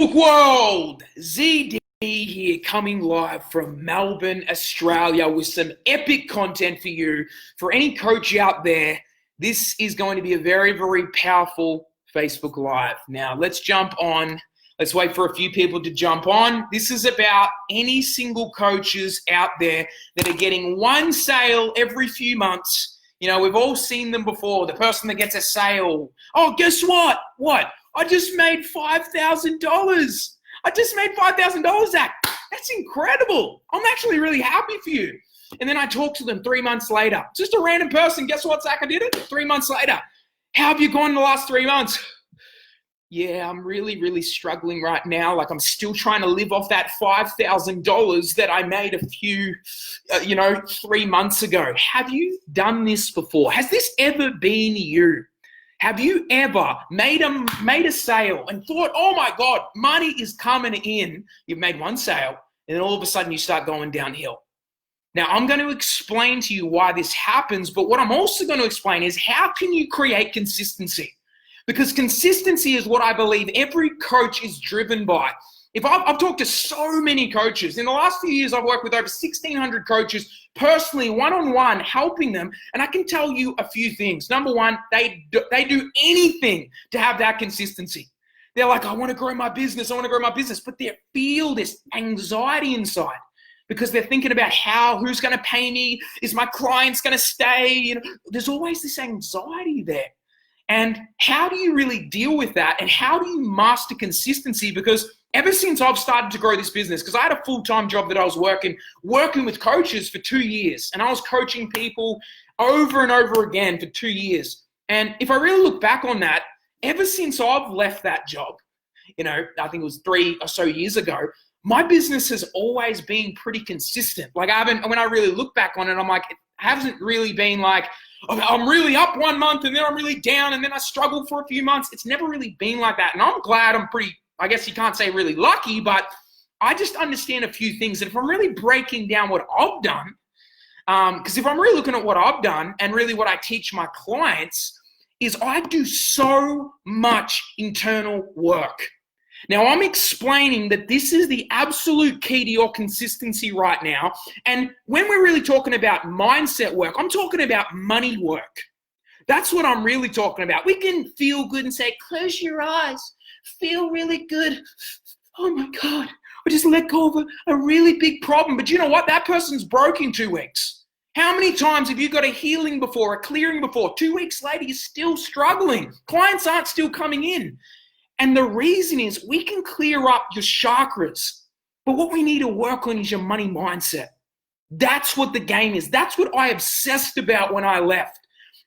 World, ZD here, coming live from Melbourne, Australia, with some epic content for you. For any coach out there, this is going to be a very, very powerful Facebook Live. Now, let's jump on. Let's wait for a few people to jump on. This is about any single coaches out there that are getting one sale every few months. You know, we've all seen them before. The person that gets a sale. Oh, guess what? What? I just made $5,000. I just made $5,000, Zach. That's incredible. I'm actually really happy for you. And then I talk to them 3 months later. Just a random person. Guess what, Zach? I did it 3 months later. How have you gone in the last 3 months? Yeah, I'm really, really struggling right now. Like, I'm still trying to live off that $5,000 that I made a few, 3 months ago. Have you done this before? Has this ever been you? Have you ever made a sale and thought, oh my God, money is coming in? You've made one sale and then all of a sudden you start going downhill. Now, I'm going to explain to you why this happens, but what I'm also going to explain is how can you create consistency? Because consistency is what I believe every coach is driven by. If I've talked to so many coaches. In the last few years, I've worked with over 1,600 coaches personally, one-on-one, helping them. And I can tell you a few things. Number one, they do anything to have that consistency. They're like, I want to grow my business. But they feel this anxiety inside because they're thinking about who's going to pay me? Is my clients going to stay? You know, there's always this anxiety there. And how do you really deal with that? And how do you master consistency? Because ever since I've started to grow this business, because I had a full-time job that I was working with coaches for 2 years, and I was coaching people over and over again for 2 years. And if I really look back on that, ever since I've left that job, I think it was 3 or so years ago, my business has always been pretty consistent. Like, when I really look back on it, I'm like, it hasn't really been like, I'm really up 1 month and then I'm really down and then I struggle for a few months. It's never really been like that. And I'm glad. I'm pretty, I guess you can't say really lucky, but I just understand a few things. And if I'm really breaking down what I've done, because if I'm really looking at what I've done and really what I teach my clients is I do so much internal work. Now, I'm explaining that this is the absolute key to your consistency right now. And when we're really talking about mindset work, I'm talking about money work. That's what I'm really talking about. We can feel good and say, close your eyes, feel really good. Oh my God, I just let go of a really big problem. But you know what? That person's broke in 2 weeks. How many times have you got a healing before, a clearing before? 2 weeks later, you're still struggling. Clients aren't still coming in. And the reason is we can clear up your chakras, but what we need to work on is your money mindset. That's what the game is. That's what I obsessed about when I left.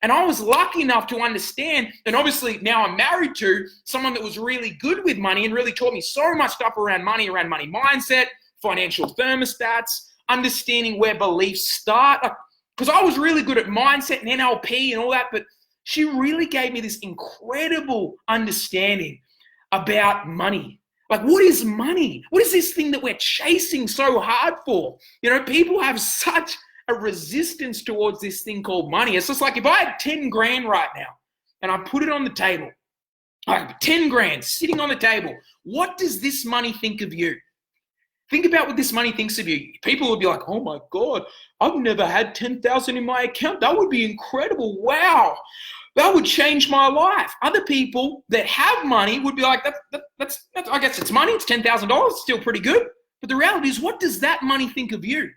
And I was lucky enough to understand, and obviously now I'm married to someone that was really good with money and really taught me so much stuff around money mindset, financial thermostats, understanding where beliefs start. Because I was really good at mindset and NLP and all that, but she really gave me this incredible understanding about money. Like, what is money? What is this thing that we're chasing so hard for? People have such a resistance towards this thing called money. It's just like if I had 10 grand right now and I put it on the table, I have 10 grand sitting on the table. What does this money think of you? Think about what this money thinks of you. People would be like, oh my God, I've never had 10,000 in my account. That would be incredible. Wow. That would change my life. Other people that have money would be like, that's I guess it's money. It's $10,000. It's still pretty good. But the reality is, what does that money think of you?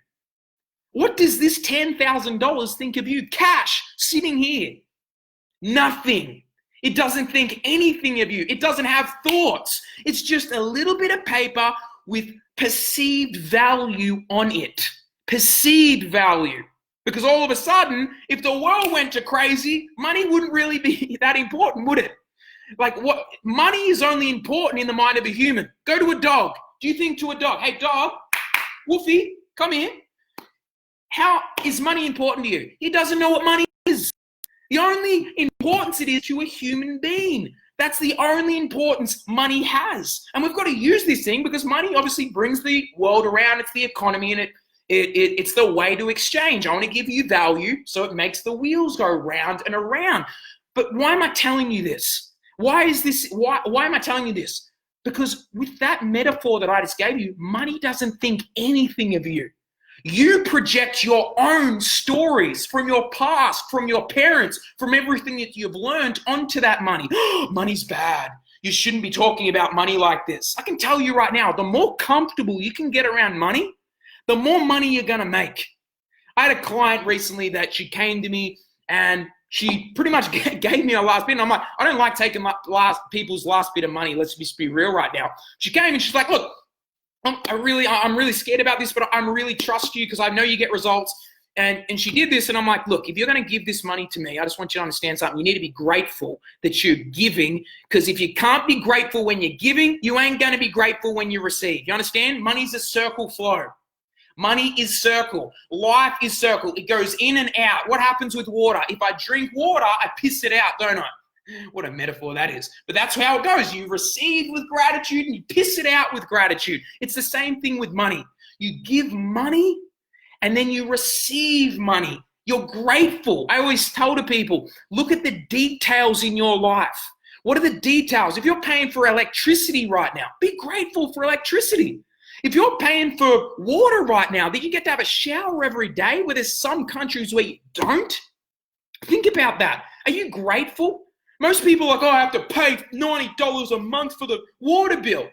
What does this $10,000 think of you? Cash sitting here. Nothing. It doesn't think anything of you. It doesn't have thoughts. It's just a little bit of paper with perceived value on it. Perceived value. Because all of a sudden, if the world went to crazy, money wouldn't really be that important, would it? Like, what money is only important in the mind of a human. Go to a dog. Do you think to a dog, hey dog, Woofy, come here. How is money important to you? He doesn't know what money is. The only importance it is to a human being. That's the only importance money has. And we've got to use this thing because money obviously brings the world around. It's the economy and it's the way to exchange. I want to give you value so it makes the wheels go round and around. But why am I telling you this? Why am I telling you this? Because with that metaphor that I just gave you, money doesn't think anything of you. You project your own stories from your past, from your parents, from everything that you've learned onto that money. Money's bad. You shouldn't be talking about money like this. I can tell you right now, the more comfortable you can get around money, the more money you're going to make. I had a client recently that she came to me and she pretty much gave me a last bit. And I'm like, I don't like taking people's last bit of money. Let's just be real right now. She came and she's like, look, I'm really scared about this, but I'm really trust you because I know you get results. And she did this, and I'm like, look, if you're going to give this money to me, I just want you to understand something. You need to be grateful that you're giving, because if you can't be grateful when you're giving, you ain't going to be grateful when you receive. You understand? Money's a circle flow. Money is circle. Life is circle. It goes in and out. What happens with water? If I drink water, I piss it out, don't I? What a metaphor that is. But that's how it goes. You receive with gratitude and you piss it out with gratitude. It's the same thing with money. You give money and then you receive money. You're grateful. I always tell to people, look at the details in your life. What are the details? If you're paying for electricity right now, be grateful for electricity. If you're paying for water right now, that you get to have a shower every day, where there's some countries where you don't, think about that. Are you grateful? Most people are like, oh, I have to pay $90 a month for the water bill.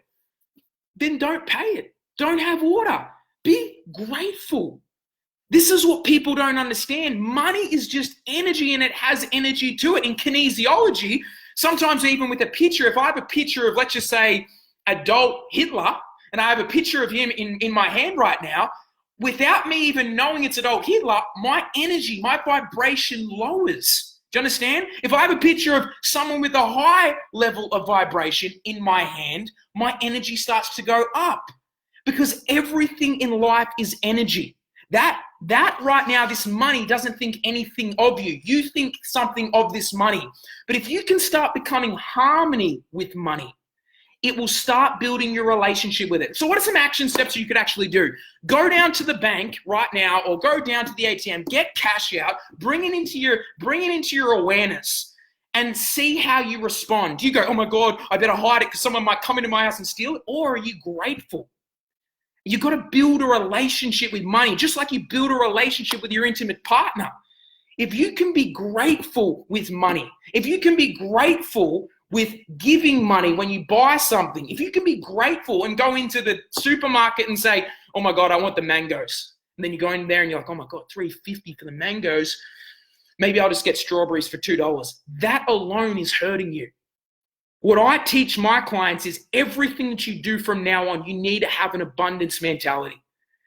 Then don't pay it. Don't have water. Be grateful. This is what people don't understand. Money is just energy, and it has energy to it. In kinesiology, sometimes even with a picture, if I have a picture of, let's just say, adult Hitler, and I have a picture of him in my hand right now, without me even knowing it's adult Hitler, my energy, my vibration lowers. Do you understand? If I have a picture of someone with a high level of vibration in my hand, my energy starts to go up, because everything in life is energy. That right now, this money doesn't think anything of you. You think something of this money. But if you can start becoming harmony with money, it will start building your relationship with it. So what are some action steps you could actually do? Go down to the bank right now, or go down to the ATM, get cash out, bring it into your awareness, and see how you respond. Do you go, oh my God, I better hide it because someone might come into my house and steal it? Or are you grateful? You've got to build a relationship with money, just like you build a relationship with your intimate partner. If you can be grateful with money, if you can be grateful with giving money when you buy something, if you can be grateful and go into the supermarket and say, oh my God, I want the mangoes. And then you go in there and you're like, oh my God, $3.50 for the mangoes. Maybe I'll just get strawberries for $2. That alone is hurting you. What I teach my clients is everything that you do from now on, you need to have an abundance mentality,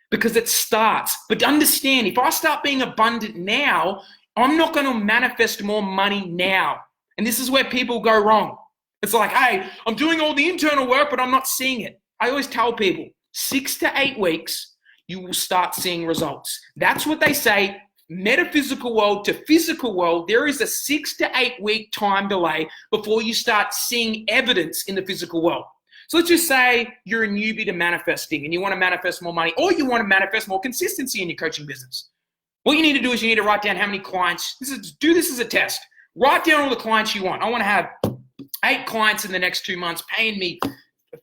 because it starts. But understand, if I start being abundant now, I'm not going to manifest more money now. And this is where people go wrong. It's like, hey, I'm doing all the internal work, but I'm not seeing it. I always tell people, 6 to 8 weeks, you will start seeing results. That's what they say. Metaphysical world to physical world, there is a 6 to 8 week time delay before you start seeing evidence in the physical world. So let's just say you're a newbie to manifesting and you want to manifest more money, or you want to manifest more consistency in your coaching business. What you need to do is you need to write down how many clients. Do this as a test. Write down all the clients you want. I want to have 8 clients in the next 2 months paying me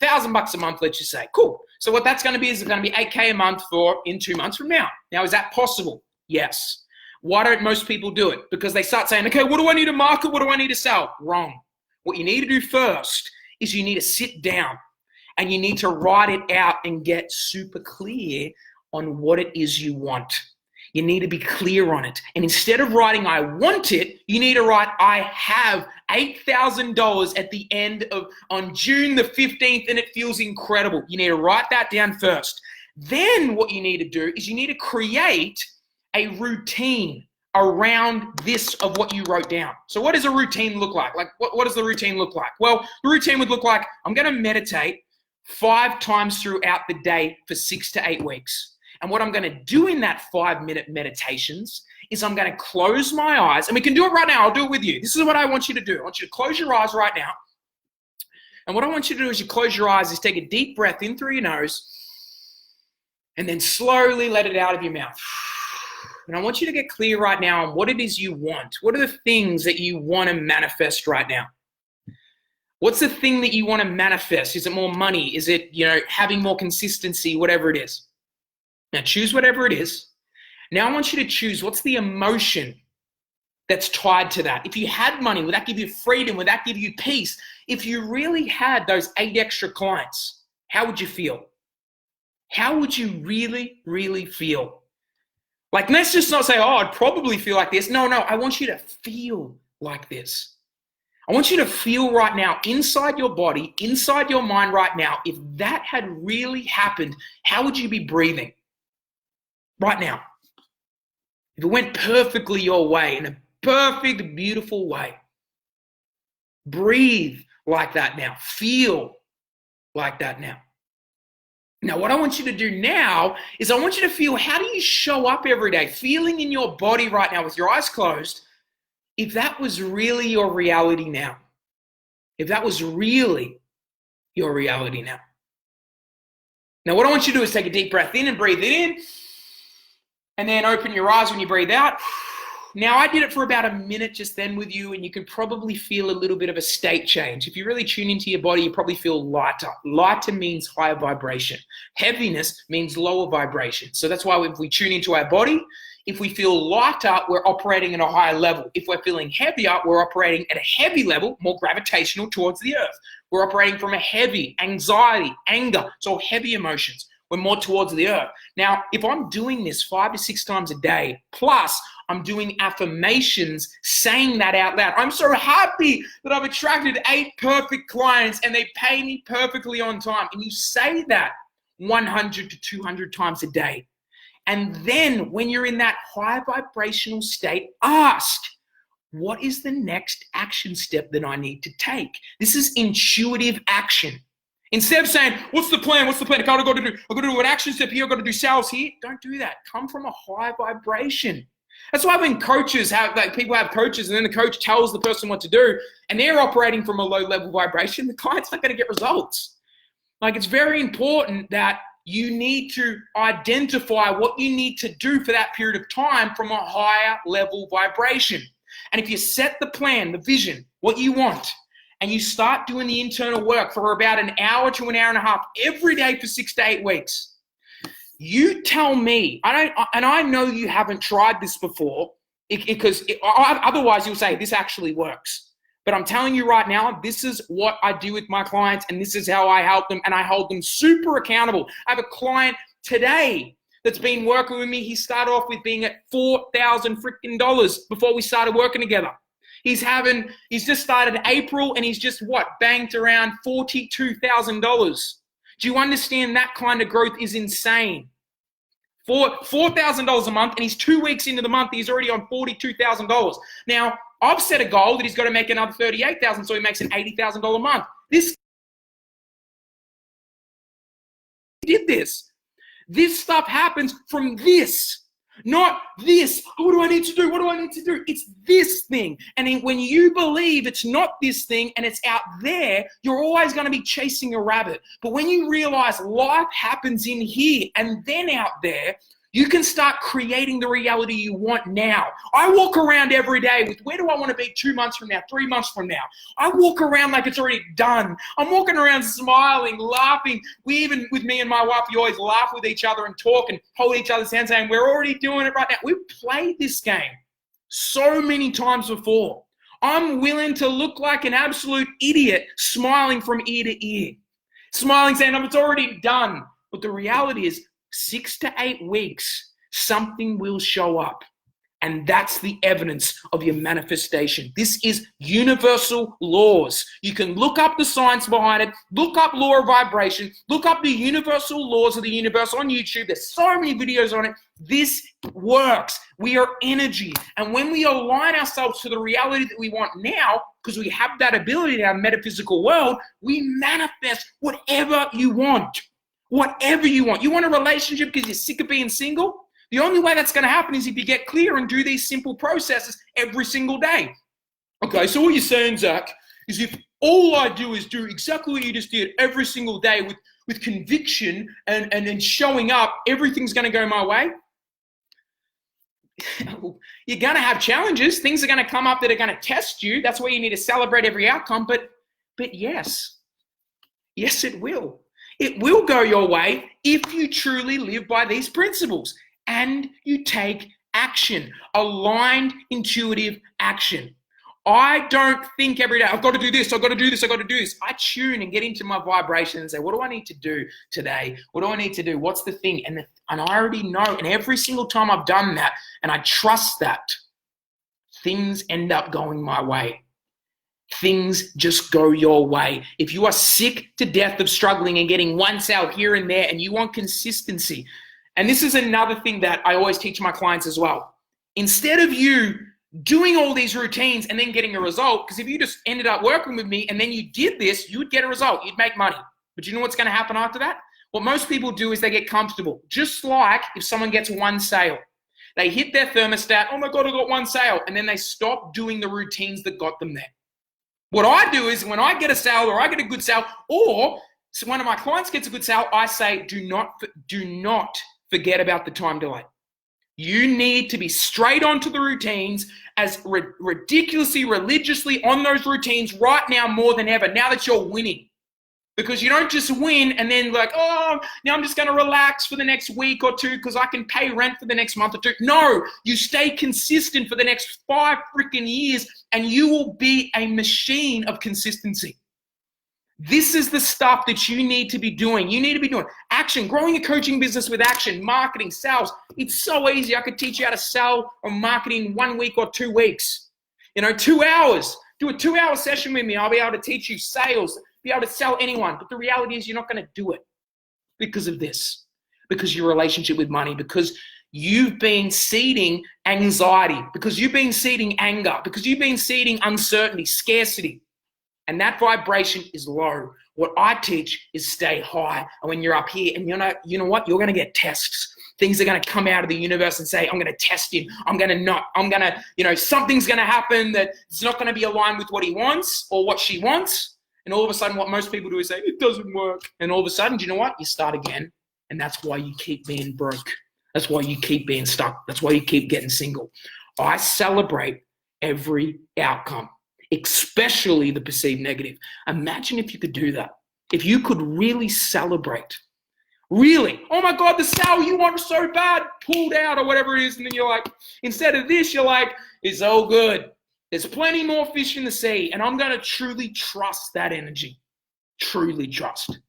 $1,000 a month, let's just say. Cool. So what that's going to be is it's going to be $8K a month in 2 months from now. Now, is that possible? Yes. Why don't most people do it? Because they start saying, okay, what do I need to market? What do I need to sell? Wrong. What you need to do first is you need to sit down and you need to write it out and get super clear on what it is you want. You need to be clear on it. And instead of writing, I want it, you need to write, I have $8,000 at the end on June the 15th, and it feels incredible. You need to write that down first. Then what you need to do is you need to create a routine around this of what you wrote down. So what does a routine look like? Like, what does the routine look like? Well, the routine would look like, I'm going to meditate 5 times throughout the day for 6 to 8 weeks. And what I'm going to do in that 5-minute meditations is I'm going to close my eyes, and we can do it right now. I'll do it with you. This is what I want you to do. I want you to close your eyes right now. And what I want you to do as you close your eyes is take a deep breath in through your nose and then slowly let it out of your mouth. And I want you to get clear right now on what it is you want. What are the things that you want to manifest right now? What's the thing that you want to manifest? Is it more money? Is it, having more consistency, whatever it is? Now choose whatever it is. Now I want you to choose what's the emotion that's tied to that. If you had money, would that give you freedom? Would that give you peace? If you really had those 8 extra clients, how would you feel? How would you really, really feel? Like, let's just not say, oh, I'd probably feel like this. No, I want you to feel like this. I want you to feel right now, inside your body, inside your mind right now, if that had really happened, how would you be breathing? Right now. If it went perfectly your way, in a perfect, beautiful way, breathe like that now. Feel like that now. Now, what I want you to do now is I want you to feel, how do you show up every day? Feeling in your body right now with your eyes closed, if that was really your reality now. If that was really your reality now. Now, what I want you to do is take a deep breath in and breathe it in. And then open your eyes when you breathe out. Now, I did it for about a minute just then with you, and you can probably feel a little bit of a state change. If you really tune into your body, you probably feel lighter. Lighter means higher vibration. Heaviness means lower vibration. So that's why if we tune into our body, if we feel lighter, we're operating at a higher level. If we're feeling heavier, we're operating at a heavy level, more gravitational towards the earth. We're operating from a heavy anxiety, anger, so heavy emotions. We're more towards the earth. Now, if I'm doing this 5 to 6 times a day, plus I'm doing affirmations, saying that out loud, I'm so happy that I've attracted 8 perfect clients and they pay me perfectly on time. And you say that 100 to 200 times a day. And then when you're in that high vibrational state, ask, what is the next action step that I need to take? This is intuitive action. Instead of saying, what's the plan? I've got to do an action step here. I've got to do sales here. Don't do that. Come from a high vibration. That's why when coaches have, people have coaches and then the coach tells the person what to do and they're operating from a low level vibration, the client's not going to get results. It's very important that you need to identify what you need to do for that period of time from a higher level vibration. And if you set the plan, the vision, what you want, and you start doing the internal work for about an hour to an hour and a half every day for 6 to 8 weeks, you tell me, I know you haven't tried this before, because otherwise you'll say this actually works. But I'm telling you right now, this is what I do with my clients and this is how I help them, and I hold them super accountable. I have a client today that's been working with me. He started off with being at $4,000 freaking before we started working together. He's just started April and he's just banked around $42,000. Do you understand that kind of growth is insane? $4,000 a month, and he's 2 weeks into the month, he's already on $42,000. Now, I've set a goal that he's got to make another $38,000, so he makes an $80,000 a month. This did this. This stuff happens from this. Not this. What do I need to do? What do I need to do? It's this thing. And when you believe it's not this thing and it's out there, you're always going to be chasing a rabbit. But when you realize life happens in here and then out there, you can start creating the reality you want now. I walk around every day with, where do I want to be 2 months from now, 3 months from now? I walk around like it's already done. I'm walking around smiling, laughing. With me and my wife, we always laugh with each other and talk and hold each other's hands saying, we're already doing it right now. We've played this game so many times before. I'm willing to look like an absolute idiot, smiling from ear to ear. Smiling, saying, it's already done. But the reality is, 6 to 8 weeks, something will show up. And that's the evidence of your manifestation. This is universal laws. You can look up the science behind it, look up law of vibration, look up the universal laws of the universe on YouTube. There's so many videos on it. This works. We are energy. And when we align ourselves to the reality that we want now, because we have that ability in our metaphysical world, we manifest whatever you want. Whatever you want. You want a relationship because you're sick of being single? The only way that's going to happen is if you get clear and do these simple processes every single day. Okay, so what you're saying, Zach, is if all I do is do exactly what you just did every single day with conviction and showing up, everything's going to go my way? You're going to have challenges. Things are going to come up that are going to test you. That's why you need to celebrate every outcome. But But yes, it will. It will go your way if you truly live by these principles and you take action, aligned, intuitive action. I don't think every day, I've got to do this, I've got to do this, I've got to do this. I tune and get into my vibration and say, what do I need to do today? What do I need to do? What's the thing? And I already know. And every single time I've done that and I trust that, things end up going my way. Things just go your way. If you are sick to death of struggling and getting one sale here and there and you want consistency, and this is another thing that I always teach my clients as well. Instead of you doing all these routines and then getting a result, because if you just ended up working with me and then you did this, you would get a result. You'd make money. But you know what's going to happen after that? What most people do is they get comfortable. Just like if someone gets one sale. They hit their thermostat, oh my God, I got one sale. And then they stop doing the routines that got them there. What I do is when I get a sale or I get a good sale, or so one of my clients gets a good sale, I say, do not forget about the time delay. You need to be straight onto the routines, as ridiculously, religiously on those routines right now more than ever, now that you're winning. Because you don't just win and then like, oh, now I'm just going to relax for the next week or two because I can pay rent for the next month or two. No, you stay consistent for the next 5 freaking years and you will be a machine of consistency. This is the stuff that you need to be doing. You need to be doing action, growing a coaching business with action, marketing, sales. It's so easy. I could teach you how to sell or marketing in 1 week or 2 weeks. 2 hours. Do a 2-hour session with me. I'll be able to teach you sales, be able to sell anyone. But the reality is you're not going to do it because of this, because your relationship with money, because you've been seeding anxiety, because you've been seeding anger, because you've been seeding uncertainty, scarcity. And that vibration is low. What I teach is stay high. And when you're up here and you know what? You're going to get tests. Things are going to come out of the universe and say, I'm going to test him. Something's going to happen that it's not going to be aligned with what he wants or what she wants. And all of a sudden, what most people do is say, it doesn't work. And all of a sudden, do you know what? You start again. And that's why you keep being broke. That's why you keep being stuck. That's why you keep getting single. I celebrate every outcome, especially the perceived negative. Imagine if you could do that. If you could really celebrate. Really, oh my God, the sale you want so bad pulled out or whatever it is. And then you're like, instead of this, you're like, it's all good. There's plenty more fish in the sea. And I'm going to truly trust that energy. Truly trust.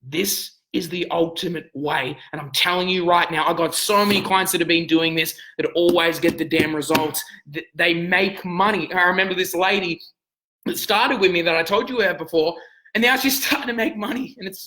This is the ultimate way. And I'm telling you right now, I've got so many clients that have been doing this that always get the damn results. They make money. I remember this lady that started with me that I told you about before, and now she's starting to make money. And it's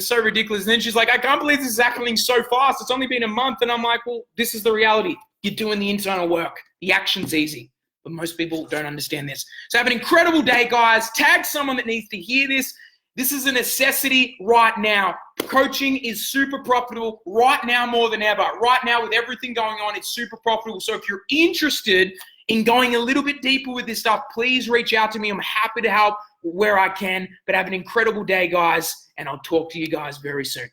so ridiculous. And then she's like, I can't believe this is happening so fast. It's only been a month. And I'm like, well, this is the reality. You're doing the internal work. The action's easy. But most people don't understand this. So have an incredible day, guys. Tag someone that needs to hear this. This is a necessity right now. Coaching is super profitable right now more than ever. Right now with everything going on, it's super profitable. So if you're interested in going a little bit deeper with this stuff, please reach out to me. I'm happy to help where I can. But have an incredible day, guys, and I'll talk to you guys very soon.